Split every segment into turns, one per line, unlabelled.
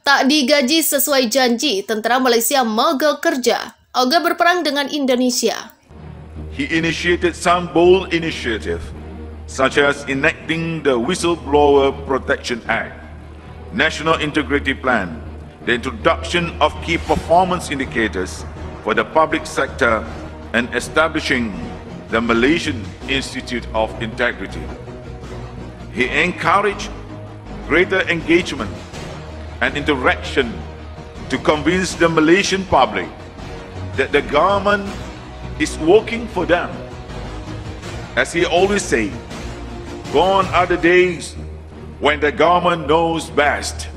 Tak digaji sesuai janji, tentara Malaysia mogok kerja. Ogah berperang dengan Indonesia.
He initiated some bold initiatives, such as enacting the Whistleblower Protection Act, National Integrity Plan, the introduction of key performance indicators for the public sector, and establishing the Malaysian Institute of Integrity. He encouraged greater engagement and interaction to convince the Malaysian public that the government is working for them. As he always said, gone are the days when the government knows best.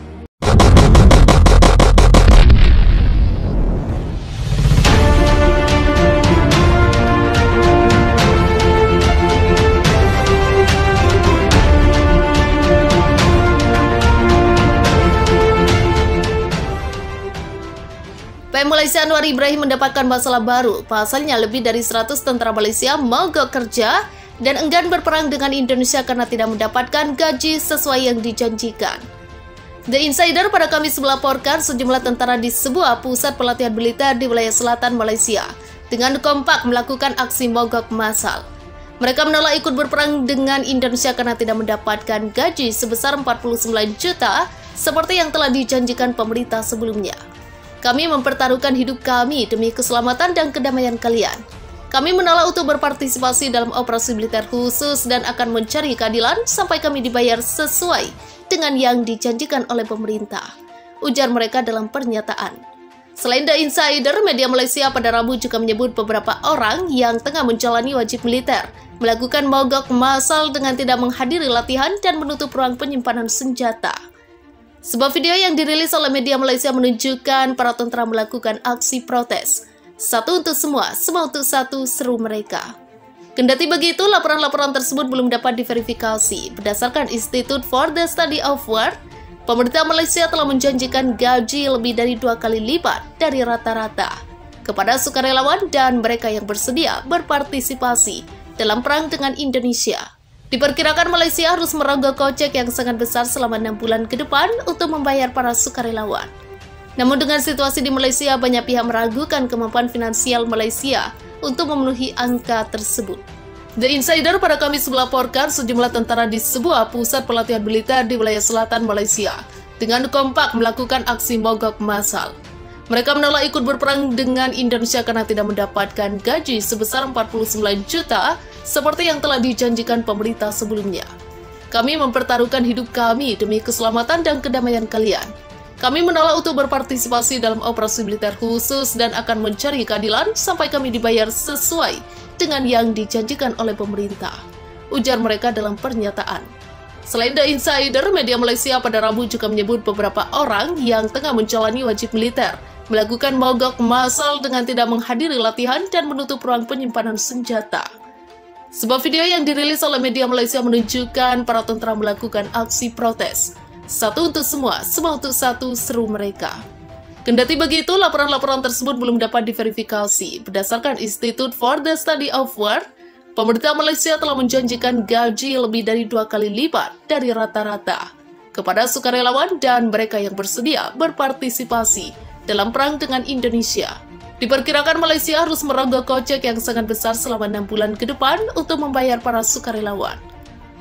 PM Malaysia Anwar Ibrahim mendapatkan masalah baru. Pasalnya lebih dari 100 tentara Malaysia mogok kerja dan enggan berperang dengan Indonesia karena tidak mendapatkan gaji sesuai yang dijanjikan. The Insider pada Kamis melaporkan sejumlah tentara di sebuah pusat pelatihan militer di wilayah selatan Malaysia dengan kompak melakukan aksi mogok massal. Mereka menolak ikut berperang dengan Indonesia karena tidak mendapatkan gaji sebesar 49 juta seperti yang telah dijanjikan pemerintah sebelumnya. Kami mempertaruhkan hidup kami demi keselamatan dan kedamaian kalian. Kami menolak untuk berpartisipasi dalam operasi militer khusus dan akan mencari keadilan sampai kami dibayar sesuai dengan yang dijanjikan oleh pemerintah, ujar mereka dalam pernyataan. Selain The Insider, media Malaysia pada Rabu juga menyebut beberapa orang yang tengah menjalani wajib militer melakukan mogok massal dengan tidak menghadiri latihan dan menutup ruang penyimpanan senjata. Sebuah video yang dirilis oleh media Malaysia menunjukkan para tentara melakukan aksi protes. Satu untuk semua untuk satu, seru mereka. Kendati begitu, laporan-laporan tersebut belum dapat diverifikasi. Berdasarkan Institute for the Study of War, pemerintah Malaysia telah menjanjikan gaji lebih dari 2 kali lipat dari rata-rata kepada sukarelawan dan mereka yang bersedia berpartisipasi dalam perang dengan Indonesia. Diperkirakan Malaysia harus merogoh kocek yang sangat besar selama 6 bulan ke depan untuk membayar para sukarelawan. Namun dengan situasi di Malaysia, banyak pihak meragukan kemampuan finansial Malaysia untuk memenuhi angka tersebut. The Insider pada Kamis melaporkan sejumlah tentara di sebuah pusat pelatihan militer di wilayah selatan Malaysia dengan kompak melakukan aksi mogok massal. Mereka menolak ikut berperang dengan Indonesia karena tidak mendapatkan gaji sebesar 49 juta seperti yang telah dijanjikan pemerintah sebelumnya. Kami mempertaruhkan hidup kami demi keselamatan dan kedamaian kalian. Kami menolak untuk berpartisipasi dalam operasi militer khusus dan akan mencari keadilan sampai kami dibayar sesuai dengan yang dijanjikan oleh pemerintah, ujar mereka dalam pernyataan. Selain The Insider, media Malaysia pada Rabu juga menyebut beberapa orang yang tengah menjalani wajib militer melakukan mogok massal dengan tidak menghadiri latihan dan menutup ruang penyimpanan senjata. Sebuah video yang dirilis oleh media Malaysia menunjukkan para tentara melakukan aksi protes. Satu untuk semua untuk satu, seru mereka. Kendati begitu, laporan-laporan tersebut belum dapat diverifikasi. Berdasarkan Institute for the Study of War, pemerintah Malaysia telah menjanjikan gaji lebih dari 2 kali lipat dari rata-rata kepada sukarelawan dan mereka yang bersedia berpartisipasi dalam perang dengan Indonesia. Diperkirakan Malaysia harus merogoh kocek yang sangat besar selama 6 bulan ke depan untuk membayar para sukarelawan.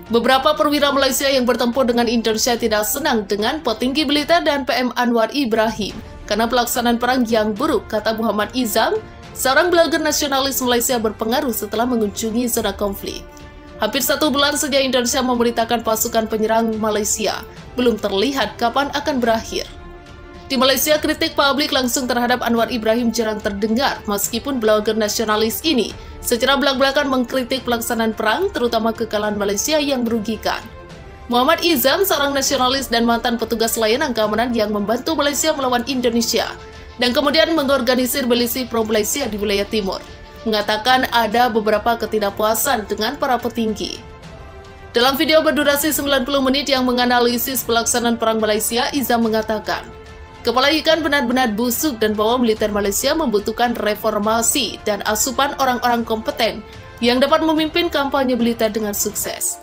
Beberapa perwira Malaysia yang bertempur dengan Indonesia tidak senang dengan petinggi militer dan PM Anwar Ibrahim karena pelaksanaan perang yang buruk, kata Muhammad Izam, seorang blogger nasionalis Malaysia berpengaruh setelah mengunjungi zona konflik. Hampir 1 bulan sejak Indonesia memerintahkan pasukan penyerang Malaysia, belum terlihat kapan akan berakhir. Di Malaysia, kritik publik langsung terhadap Anwar Ibrahim jarang terdengar, meskipun blogger nasionalis ini secara belak-belakan mengkritik pelaksanaan perang, terutama kekalahan Malaysia yang merugikan. Muhammad Izam, seorang nasionalis dan mantan petugas layanan keamanan yang membantu Malaysia melawan Indonesia, dan kemudian mengorganisir milisi pro-Malaysia di wilayah timur, mengatakan ada beberapa ketidakpuasan dengan para petinggi. Dalam video berdurasi 90 menit yang menganalisis pelaksanaan perang Malaysia, Izam mengatakan, kepala ikan benar-benar busuk dan bahwa militer Malaysia membutuhkan reformasi dan asupan orang-orang kompeten yang dapat memimpin kampanye militer dengan sukses.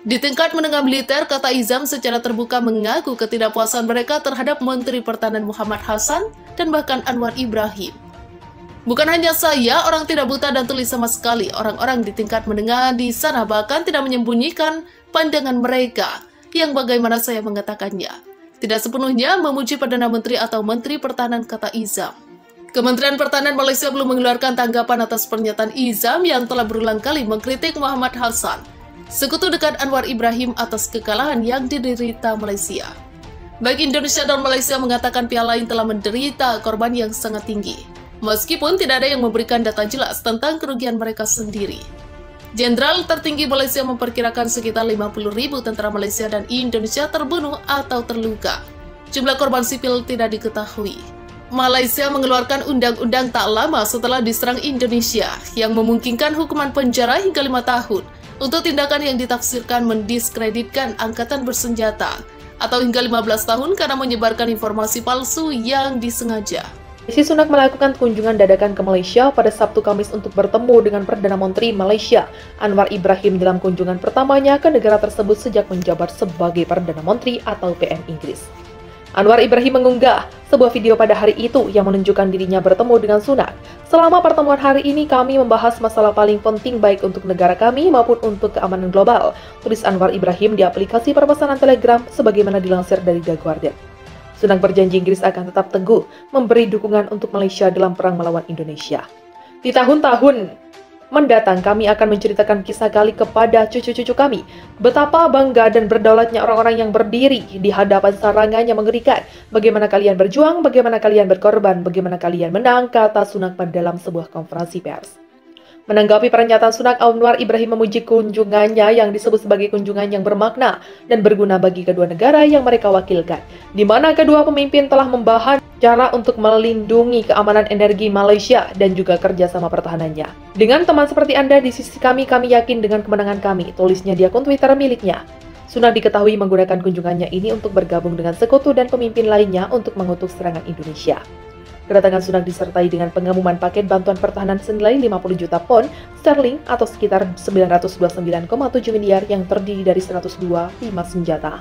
Di tingkat menengah militer, kata Izam secara terbuka mengaku ketidakpuasan mereka terhadap Menteri Pertahanan Muhammad Hasan dan bahkan Anwar Ibrahim. Bukan hanya saya, orang tidak buta dan tuli sama sekali. Orang-orang di tingkat menengah di sana bahkan tidak menyembunyikan pandangan mereka, yang bagaimana saya mengatakannya. Tidak sepenuhnya memuji Perdana Menteri atau Menteri Pertahanan, kata Izam. Kementerian Pertahanan Malaysia belum mengeluarkan tanggapan atas pernyataan Izam yang telah berulang kali mengkritik Muhammad Hasan, sekutu dekat Anwar Ibrahim, atas kekalahan yang diderita Malaysia. Baik Indonesia dan Malaysia mengatakan pihak lain telah menderita korban yang sangat tinggi, meskipun tidak ada yang memberikan data jelas tentang kerugian mereka sendiri. Jenderal tertinggi Malaysia memperkirakan sekitar 50.000 tentara Malaysia dan Indonesia terbunuh atau terluka. Jumlah korban sipil tidak diketahui. Malaysia mengeluarkan undang-undang tak lama setelah diserang Indonesia yang memungkinkan hukuman penjara hingga 5 tahun untuk tindakan yang ditafsirkan mendiskreditkan angkatan bersenjata, atau hingga 15 tahun karena menyebarkan informasi palsu yang disengaja.
Rishi Sunak melakukan kunjungan dadakan ke Malaysia pada Sabtu Kamis untuk bertemu dengan Perdana Menteri Malaysia, Anwar Ibrahim, dalam kunjungan pertamanya ke negara tersebut sejak menjabat sebagai Perdana Menteri atau PM Inggris. Anwar Ibrahim mengunggah sebuah video pada hari itu yang menunjukkan dirinya bertemu dengan Sunak. Selama pertemuan hari ini kami membahas masalah paling penting baik untuk negara kami maupun untuk keamanan global, tulis Anwar Ibrahim di aplikasi pemesanan Telegram sebagaimana dilansir dari The Guardian. Sunak berjanji Inggris akan tetap teguh memberi dukungan untuk Malaysia dalam perang melawan Indonesia. Di tahun-tahun mendatang kami akan menceritakan kisah kali kepada cucu-cucu kami, betapa bangga dan berdaulatnya orang-orang yang berdiri di hadapan serangan yang mengerikan. Bagaimana kalian berjuang, bagaimana kalian berkorban, bagaimana kalian menang, kata Sunak dalam sebuah konferensi pers. Menanggapi pernyataan Sunak, Anwar Ibrahim memuji kunjungannya yang disebut sebagai kunjungan yang bermakna dan berguna bagi kedua negara yang mereka wakilkan, di mana kedua pemimpin telah membahas cara untuk melindungi keamanan energi Malaysia dan juga kerjasama pertahanannya. Dengan teman seperti Anda di sisi kami yakin dengan kemenangan kami, tulisnya di akun Twitter miliknya. Sunak diketahui menggunakan kunjungannya ini untuk bergabung dengan sekutu dan pemimpin lainnya untuk mengutuk serangan Indonesia. Kedatangan Sunak disertai dengan pengumuman paket bantuan pertahanan senilai 50 juta pound sterling atau sekitar 929,7 miliar yang terdiri dari 102 timah senjata.